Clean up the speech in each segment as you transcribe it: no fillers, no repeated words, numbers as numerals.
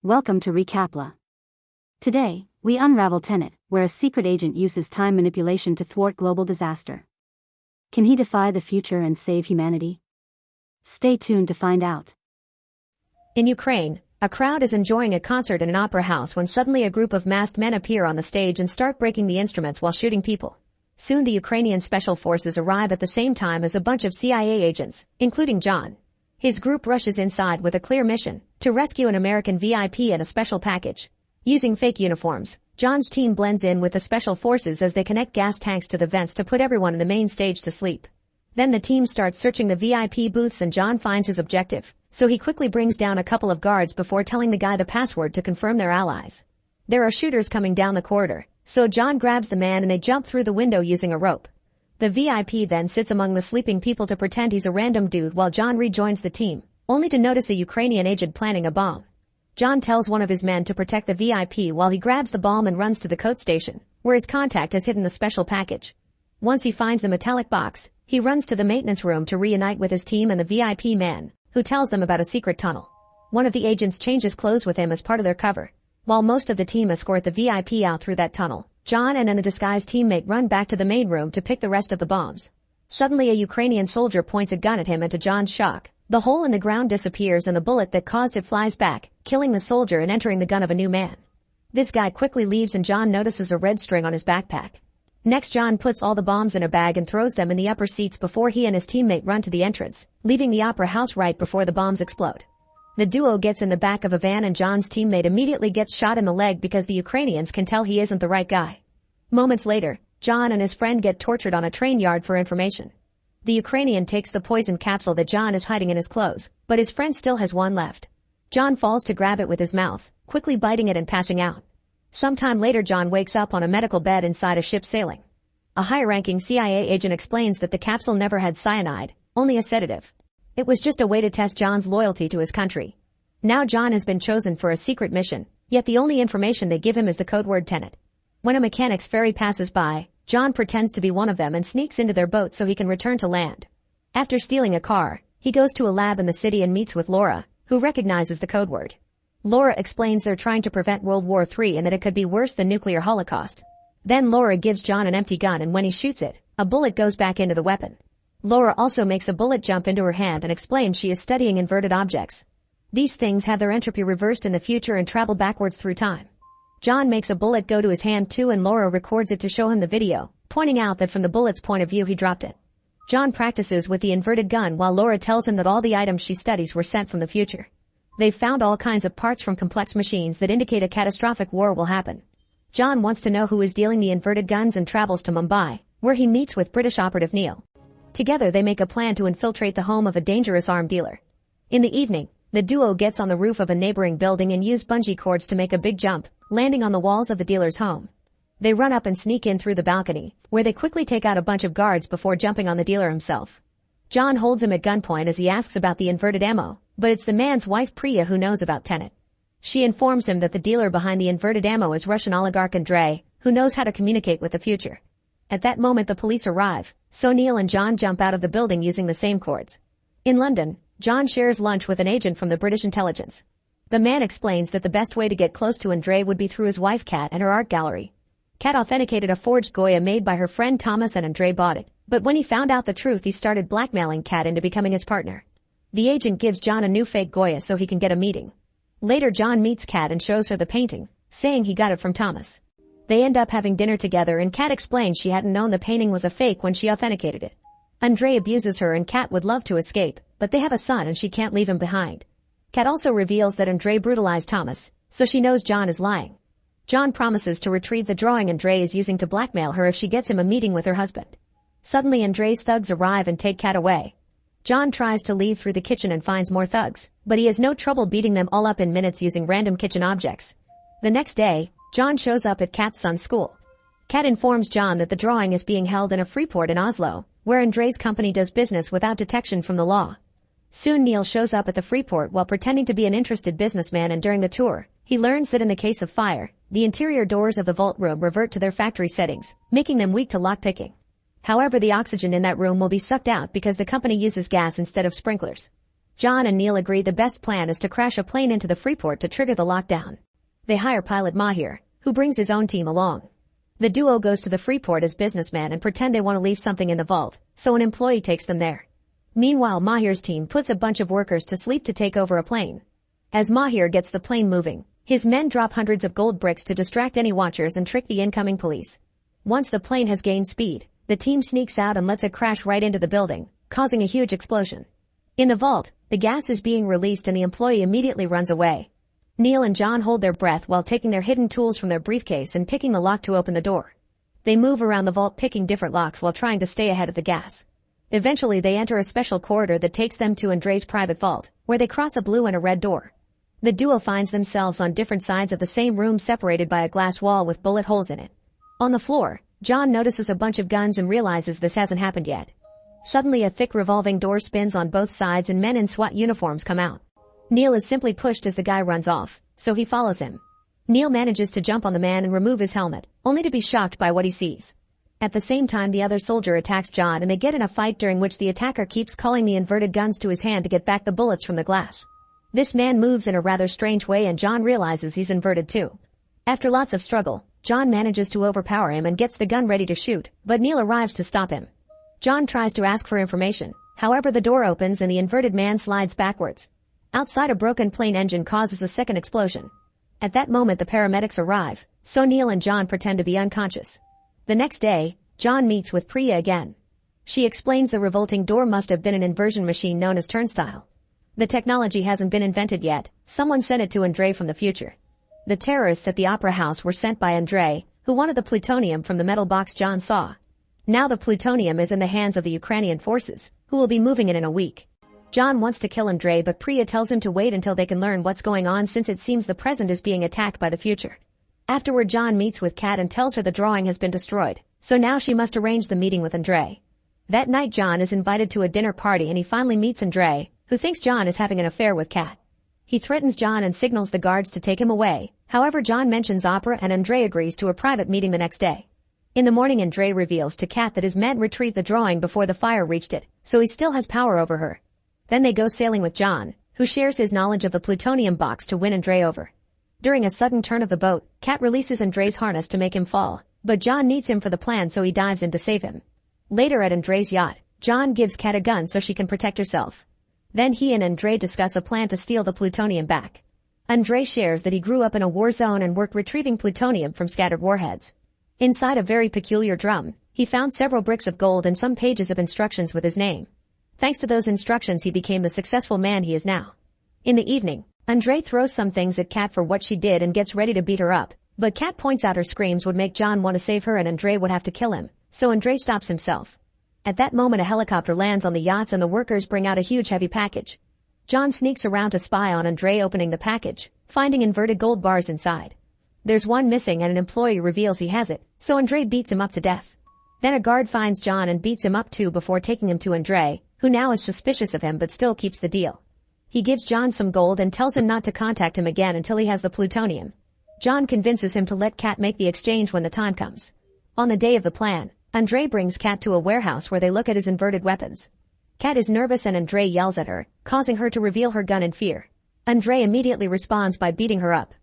Welcome to recapLa. Today, we unravel Tenet, where a secret agent uses time manipulation to thwart global disaster. Can he defy the future and save humanity? Stay tuned to find out. In Ukraine, a crowd is enjoying a concert in an opera house when suddenly a group of masked men appear on the stage and start breaking the instruments while shooting people. Soon the Ukrainian special forces arrive at the same time as a bunch of CIA agents, including John. His group rushes inside with a clear mission, to rescue an American VIP and a special package. Using fake uniforms, John's team blends in with the special forces as they connect gas tanks to the vents to put everyone in the main stage to sleep. Then the team starts searching the VIP booths and John finds his objective, so he quickly brings down a couple of guards before telling the guy the password to confirm their allies. There are shooters coming down the corridor, so John grabs the man and they jump through the window using a rope. The VIP then sits among the sleeping people to pretend he's a random dude while John rejoins the team, only to notice a Ukrainian agent planting a bomb. John tells one of his men to protect the VIP while he grabs the bomb and runs to the code station, where his contact has hidden the special package. Once he finds the metallic box, he runs to the maintenance room to reunite with his team and the VIP man, who tells them about a secret tunnel. One of the agents changes clothes with him as part of their cover. While most of the team escort the VIP out through that tunnel, John and the disguised teammate run back to the main room to pick the rest of the bombs. Suddenly a Ukrainian soldier points a gun at him and to John's shock, the hole in the ground disappears and the bullet that caused it flies back, killing the soldier and entering the gun of a new man. This guy quickly leaves and John notices a red string on his backpack. Next John puts all the bombs in a bag and throws them in the upper seats before he and his teammate run to the entrance, leaving the opera house right before the bombs explode. The duo gets in the back of a van and John's teammate immediately gets shot in the leg because the Ukrainians can tell he isn't the right guy. Moments later, John and his friend get tortured on a train yard for information. The Ukrainian takes the poison capsule that John is hiding in his clothes, but his friend still has one left. John falls to grab it with his mouth, quickly biting it and passing out. Sometime later John wakes up on a medical bed inside a ship sailing. A high-ranking CIA agent explains that the capsule never had cyanide, only a sedative. It was just a way to test John's loyalty to his country. Now John has been chosen for a secret mission, yet the only information they give him is the code word Tenet. When a mechanic's ferry passes by, John pretends to be one of them and sneaks into their boat so he can return to land. After stealing a car, he goes to a lab in the city and meets with Laura, who recognizes the code word. Laura explains they're trying to prevent World War III and that it could be worse than nuclear holocaust. Then Laura gives John an empty gun and when he shoots it, a bullet goes back into the weapon. Laura also makes a bullet jump into her hand and explains she is studying inverted objects. These things have their entropy reversed in the future and travel backwards through time. John makes a bullet go to his hand too and Laura records it to show him the video, pointing out that from the bullet's point of view he dropped it. John practices with the inverted gun while Laura tells him that all the items she studies were sent from the future. They've found all kinds of parts from complex machines that indicate a catastrophic war will happen. John wants to know who is dealing the inverted guns and travels to Mumbai, where he meets with British operative Neil. Together they make a plan to infiltrate the home of a dangerous arm dealer. In the evening, the duo gets on the roof of a neighboring building and use bungee cords to make a big jump, landing on the walls of the dealer's home. They run up and sneak in through the balcony, where they quickly take out a bunch of guards before jumping on the dealer himself. John holds him at gunpoint as he asks about the inverted ammo, but it's the man's wife Priya who knows about Tenet. She informs him that the dealer behind the inverted ammo is Russian oligarch Andrei, who knows how to communicate with the future. At that moment the police arrive, so Neil and John jump out of the building using the same cords. In London, John shares lunch with an agent from the British intelligence. The man explains that the best way to get close to Andrei would be through his wife Kat and her art gallery. Kat authenticated a forged Goya made by her friend Thomas and Andrei bought it, but when he found out the truth he started blackmailing Kat into becoming his partner. The agent gives John a new fake Goya so he can get a meeting. Later John meets Kat and shows her the painting, saying he got it from Thomas. They end up having dinner together and Kat explains she hadn't known the painting was a fake when she authenticated it. Andrei abuses her and Kat would love to escape, but they have a son and she can't leave him behind. Kat also reveals that Andrei brutalized Thomas, so she knows John is lying. John promises to retrieve the drawing Andrei is using to blackmail her if she gets him a meeting with her husband. Suddenly Andrei's thugs arrive and take Kat away. John tries to leave through the kitchen and finds more thugs, but he has no trouble beating them all up in minutes using random kitchen objects. The next day, John shows up at Kat's son's school. Kat informs John that the drawing is being held in a free port in Oslo, where Andrei's company does business without detection from the law. Soon Neil shows up at the free port while pretending to be an interested businessman and during the tour, he learns that in the case of fire, the interior doors of the vault room revert to their factory settings, making them weak to lockpicking. However, the oxygen in that room will be sucked out because the company uses gas instead of sprinklers. John and Neil agree the best plan is to crash a plane into the Freeport to trigger the lockdown. They hire pilot Mahir, who brings his own team along. The duo goes to the Freeport as businessmen and pretend they want to leave something in the vault, so an employee takes them there. Meanwhile, Mahir's team puts a bunch of workers to sleep to take over a plane. As Mahir gets the plane moving, his men drop hundreds of gold bricks to distract any watchers and trick the incoming police. Once the plane has gained speed, the team sneaks out and lets it crash right into the building, causing a huge explosion. In the vault, the gas is being released and the employee immediately runs away. Neil and John hold their breath while taking their hidden tools from their briefcase and picking the lock to open the door. They move around the vault picking different locks while trying to stay ahead of the gas. Eventually they enter a special corridor that takes them to Andrei's private vault, where they cross a blue and a red door. The duo finds themselves on different sides of the same room separated by a glass wall with bullet holes in it. On the floor, John notices a bunch of guns and realizes this hasn't happened yet. Suddenly a thick revolving door spins on both sides and men in SWAT uniforms come out. Neil is simply pushed as the guy runs off, so he follows him. Neil manages to jump on the man and remove his helmet, only to be shocked by what he sees. At the same time, the other soldier attacks John and they get in a fight during which the attacker keeps calling the inverted guns to his hand to get back the bullets from the glass. This man moves in a rather strange way and John realizes he's inverted too. After lots of struggle, John manages to overpower him and gets the gun ready to shoot, but Neil arrives to stop him. John tries to ask for information, however the door opens and the inverted man slides backwards. Outside, a broken plane engine causes a second explosion. At that moment the paramedics arrive, so Neil and John pretend to be unconscious. The next day, John meets with Priya again. She explains the revolting door must have been an inversion machine known as turnstile. The technology hasn't been invented yet, someone sent it to Andrei from the future. The terrorists at the opera house were sent by Andrei, who wanted the plutonium from the metal box John saw. Now the plutonium is in the hands of the Ukrainian forces, who will be moving it in a week. John wants to kill Andrei, but Priya tells him to wait until they can learn what's going on since it seems the present is being attacked by the future. Afterward, John meets with Kat and tells her the drawing has been destroyed, so now she must arrange the meeting with Andrei. That night John is invited to a dinner party and he finally meets Andrei, who thinks John is having an affair with Kat. He threatens John and signals the guards to take him away, however John mentions opera and Andrei agrees to a private meeting the next day. In the morning Andrei reveals to Kat that his men retrieved the drawing before the fire reached it, so he still has power over her. Then they go sailing with John, who shares his knowledge of the plutonium box to win Andrei over. During a sudden turn of the boat, Kat releases Andrei's harness to make him fall, but John needs him for the plan so he dives in to save him. Later at Andrei's yacht, John gives Kat a gun so she can protect herself. Then he and Andrei discuss a plan to steal the plutonium back. Andrei shares that he grew up in a war zone and worked retrieving plutonium from scattered warheads. Inside a very peculiar drum, he found several bricks of gold and some pages of instructions with his name. Thanks to those instructions he became the successful man he is now. In the evening, Andrei throws some things at Kat for what she did and gets ready to beat her up, but Kat points out her screams would make John want to save her and Andrei would have to kill him, so Andrei stops himself. At that moment a helicopter lands on the yachts and the workers bring out a huge heavy package. John sneaks around to spy on Andrei opening the package, finding inverted gold bars inside. There's one missing and an employee reveals he has it, so Andrei beats him up to death. Then a guard finds John and beats him up too before taking him to Andrei, who now is suspicious of him but still keeps the deal. He gives John some gold and tells him not to contact him again until he has the plutonium. John convinces him to let Kat make the exchange when the time comes. On the day of the plan, Andrei brings Kat to a warehouse where they look at his inverted weapons. Kat is nervous and Andrei yells at her, causing her to reveal her gun in fear. Andrei immediately responds by beating her up.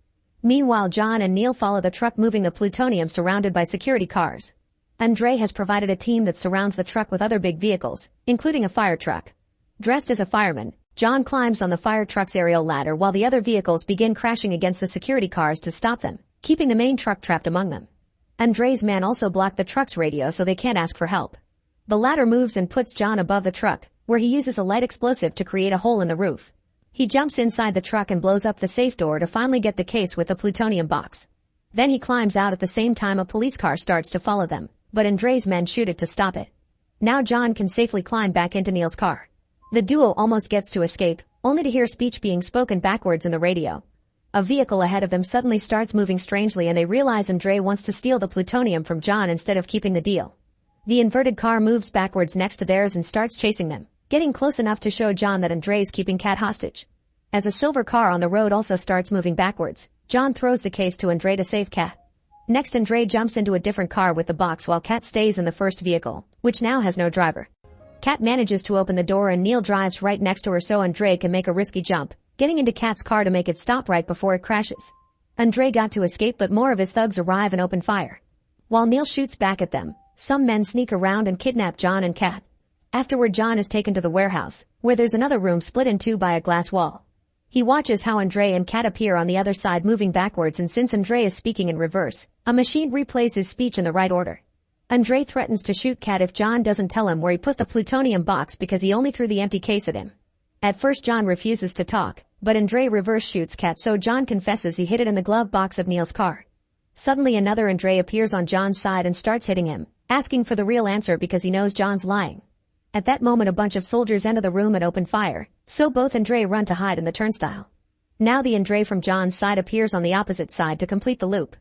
Meanwhile, John and Neil follow the truck moving the plutonium surrounded by security cars. Andrei has provided a team that surrounds the truck with other big vehicles, including a fire truck. Dressed as a fireman, John climbs on the fire truck's aerial ladder while the other vehicles begin crashing against the security cars to stop them, keeping the main truck trapped among them. Andrei's men also block the truck's radio so they can't ask for help. The ladder moves and puts John above the truck, where he uses a light explosive to create a hole in the roof. He jumps inside the truck and blows up the safe door to finally get the case with the plutonium box. Then he climbs out at the same time a police car starts to follow them, but Andrei's men shoot it to stop it. Now John can safely climb back into Neil's car. The duo almost gets to escape, only to hear speech being spoken backwards in the radio. A vehicle ahead of them suddenly starts moving strangely and they realize Andrei wants to steal the plutonium from John instead of keeping the deal. The inverted car moves backwards next to theirs and starts chasing them, getting close enough to show John that Andrei's keeping Kat hostage. As a silver car on the road also starts moving backwards, John throws the case to Andrei to save Kat. Next, Andrei jumps into a different car with the box while Kat stays in the first vehicle, which now has no driver. Kat manages to open the door and Neil drives right next to her so Andre can make a risky jump, getting into Kat's car to make it stop right before it crashes. Andre got to escape but more of his thugs arrive and open fire. While Neil shoots back at them, some men sneak around and kidnap John and Kat. Afterward, John is taken to the warehouse, where there's another room split in two by a glass wall. He watches how Andre and Kat appear on the other side moving backwards, and since Andre is speaking in reverse, a machine replays his speech in the right order. Andre threatens to shoot Kat if John doesn't tell him where he put the plutonium box because he only threw the empty case at him. At first John refuses to talk, but Andre reverse shoots Kat so John confesses he hid it in the glove box of Neil's car. Suddenly another Andre appears on John's side and starts hitting him, asking for the real answer because he knows John's lying. At that moment a bunch of soldiers enter the room and open fire, so both Andre run to hide in the turnstile. Now the Andre from John's side appears on the opposite side to complete the loop.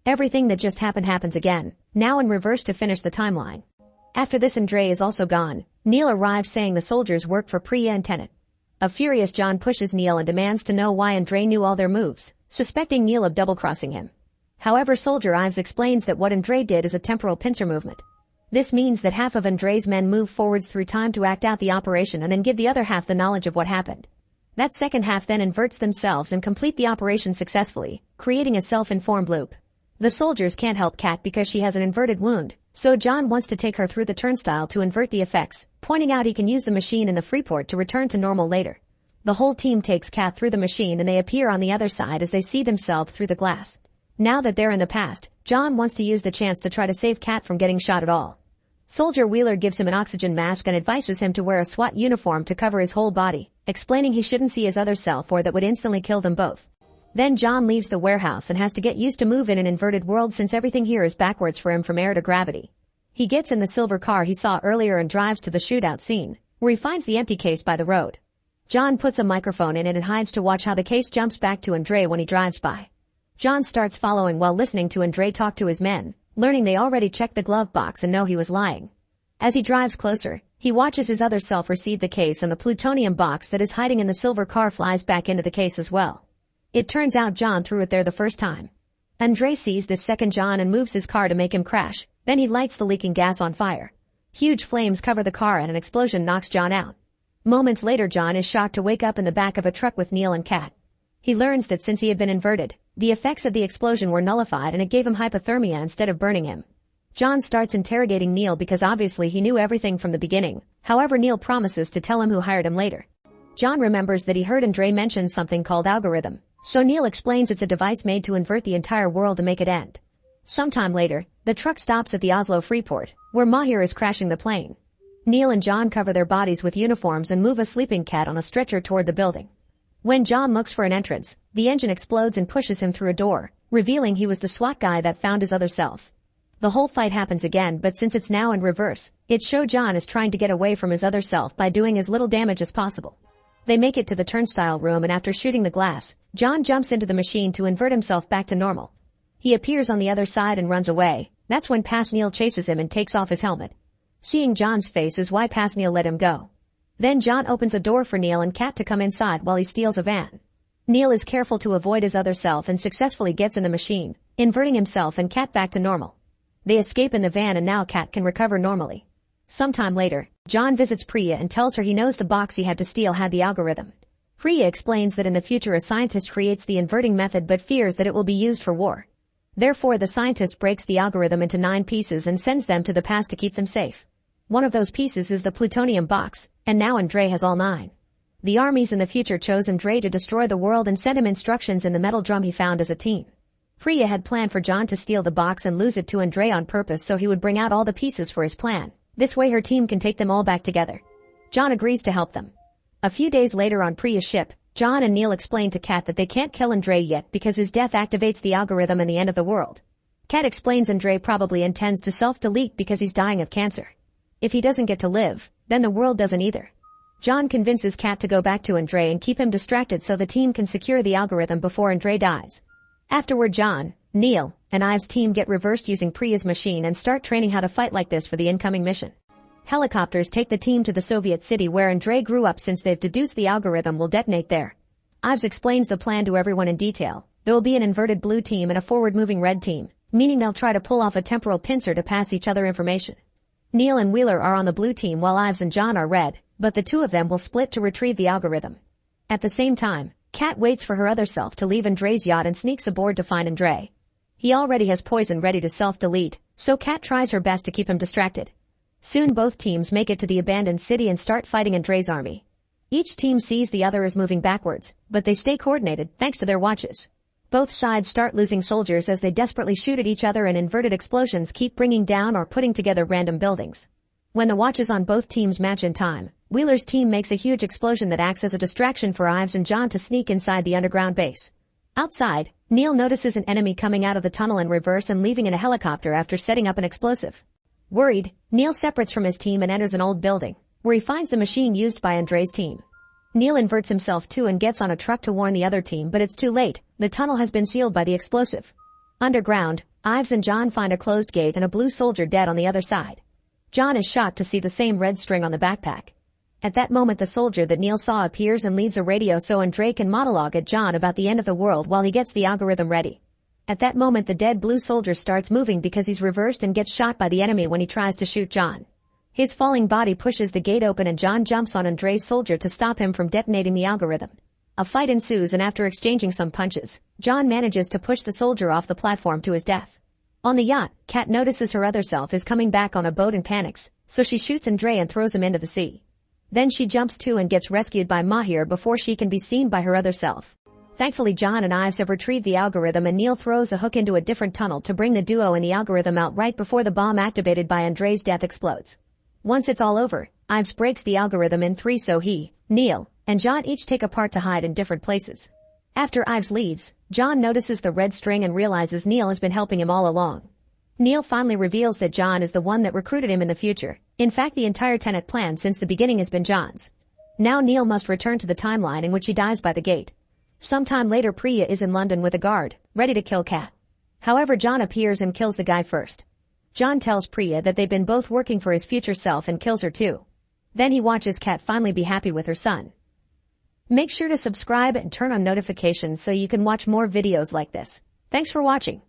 Everything that just happened happens again, now in reverse to finish the timeline. After this Andre is also gone. Neil arrives saying the soldiers work for Priya and Tenet. A furious John pushes Neil and demands to know why Andre knew all their moves, suspecting Neil of double-crossing him. However, Soldier Ives explains that what Andre did is a temporal pincer movement. This means that half of Andre's men move forwards through time to act out the operation and then give the other half the knowledge of what happened. That second half then inverts themselves and complete the operation successfully, creating a self-informed loop. The soldiers can't help Kat because she has an inverted wound, so John wants to take her through the turnstile to invert the effects, pointing out he can use the machine in the Freeport to return to normal later. The whole team takes Kat through the machine and they appear on the other side as they see themselves through the glass. Now that they're in the past, John wants to use the chance to try to save Kat from getting shot at all. Soldier Wheeler gives him an oxygen mask and advises him to wear a SWAT uniform to cover his whole body, explaining he shouldn't see his other self or that would instantly kill them both. Then John leaves the warehouse and has to get used to move in an inverted world since everything here is backwards for him from air to gravity. He gets in the silver car he saw earlier and drives to the shootout scene, where he finds the empty case by the road. John puts a microphone in it and hides to watch how the case jumps back to Andre when he drives by. John starts following while listening to Andre talk to his men, learning they already checked the glove box and know he was lying. As he drives closer, he watches his other self receive the case and the plutonium box that is hiding in the silver car flies back into the case as well. It turns out John threw it there the first time. Andre sees this second John and moves his car to make him crash, then he lights the leaking gas on fire. Huge flames cover the car and an explosion knocks John out. Moments later John is shocked to wake up in the back of a truck with Neil and Kat. He learns that since he had been inverted, the effects of the explosion were nullified and it gave him hypothermia instead of burning him. John starts interrogating Neil because obviously he knew everything from the beginning, however Neil promises to tell him who hired him later. John remembers that he heard Andre mention something called algorithm, so Neil explains it's a device made to invert the entire world to make it end. Sometime later, the truck stops at the Oslo Freeport, where Mahir is crashing the plane. Neil and John cover their bodies with uniforms and move a sleeping cat on a stretcher toward the building. When John looks for an entrance, the engine explodes and pushes him through a door, revealing he was the SWAT guy that found his other self. The whole fight happens again, but since it's now in reverse, it shows John is trying to get away from his other self by doing as little damage as possible. They make it to the turnstile room and after shooting the glass, John jumps into the machine to invert himself back to normal. He appears on the other side and runs away. That's when Pasneal chases him and takes off his helmet. Seeing John's face is why Pasneal let him go. Then John opens a door for Neil and Kat to come inside while he steals a van. Neil is careful to avoid his other self and successfully gets in the machine, inverting himself and Kat back to normal. They escape in the van and now Kat can recover normally. Sometime later, John visits Priya and tells her he knows the box he had to steal had the algorithm. Priya explains that in the future a scientist creates the inverting method but fears that it will be used for war. Therefore the scientist breaks the algorithm into 9 pieces and sends them to the past to keep them safe. One of those pieces is the plutonium box, and now Andre has all 9. The armies in the future chose Andre to destroy the world and sent him instructions in the metal drum he found as a teen. Priya had planned for John to steal the box and lose it to Andre on purpose so he would bring out all the pieces for his plan. This way her team can take them all back together. John agrees to help them. A few days later on Priya's ship, John and Neil explain to Kat that they can't kill Andre yet because his death activates the algorithm and the end of the world. Kat explains Andre probably intends to self-delete because he's dying of cancer. If he doesn't get to live, then the world doesn't either. John convinces Kat to go back to Andre and keep him distracted so the team can secure the algorithm before Andre dies. Afterward John, Neil, and Ives' team get reversed using Priya's machine and start training how to fight like this for the incoming mission. Helicopters take the team to the Soviet city where Andre grew up since they've deduced the algorithm will detonate there. Ives explains the plan to everyone in detail. There will be an inverted blue team and a forward-moving red team, meaning they'll try to pull off a temporal pincer to pass each other information. Neil and Wheeler are on the blue team while Ives and John are red, but the two of them will split to retrieve the algorithm. At the same time, Kat waits for her other self to leave Andre's yacht and sneaks aboard to find Andre. He already has poison ready to self-delete, so Kat tries her best to keep him distracted. Soon both teams make it to the abandoned city and start fighting Andre's army. Each team sees the other is moving backwards, but they stay coordinated thanks to their watches. Both sides start losing soldiers as they desperately shoot at each other, and inverted explosions keep bringing down or putting together random buildings. When the watches on both teams match in time, Wheeler's team makes a huge explosion that acts as a distraction for Ives and John to sneak inside the underground base. Outside, Neil notices an enemy coming out of the tunnel in reverse and leaving in a helicopter after setting up an explosive. Worried, Neil separates from his team and enters an old building, where he finds the machine used by Andre's team. Neil inverts himself too and gets on a truck to warn the other team, but it's too late. The tunnel has been sealed by the explosive. Underground, Ives and John find a closed gate and a blue soldier dead on the other side. John is shocked to see the same red string on the backpack. At that moment, the soldier that Neil saw appears and leaves a radio so Andre can monologue at John about the end of the world while he gets the algorithm ready. At that moment, the dead blue soldier starts moving because he's reversed and gets shot by the enemy when he tries to shoot John. His falling body pushes the gate open and John jumps on Andre's soldier to stop him from detonating the algorithm. A fight ensues, and after exchanging some punches, John manages to push the soldier off the platform to his death. On the yacht, Kat notices her other self is coming back on a boat and panics, so she shoots Andre and throws him into the sea. Then she jumps too and gets rescued by Mahir before she can be seen by her other self. Thankfully, John and Ives have retrieved the algorithm, and Neil throws a hook into a different tunnel to bring the duo and the algorithm out right before the bomb activated by Andre's death explodes. Once it's all over, Ives breaks the algorithm in three so he, Neil, and John each take a part to hide in different places. After Ives leaves, John notices the red string and realizes Neil has been helping him all along. Neil finally reveals that John is the one that recruited him in the future. In fact, the entire Tenet plan since the beginning has been John's. Now Neil must return to the timeline in which he dies by the gate. Sometime later, Priya is in London with a guard, ready to kill Kat. However, John appears and kills the guy first. John tells Priya that they've been both working for his future self and kills her too. Then he watches Kat finally be happy with her son. Make sure to subscribe and turn on notifications so you can watch more videos like this. Thanks for watching.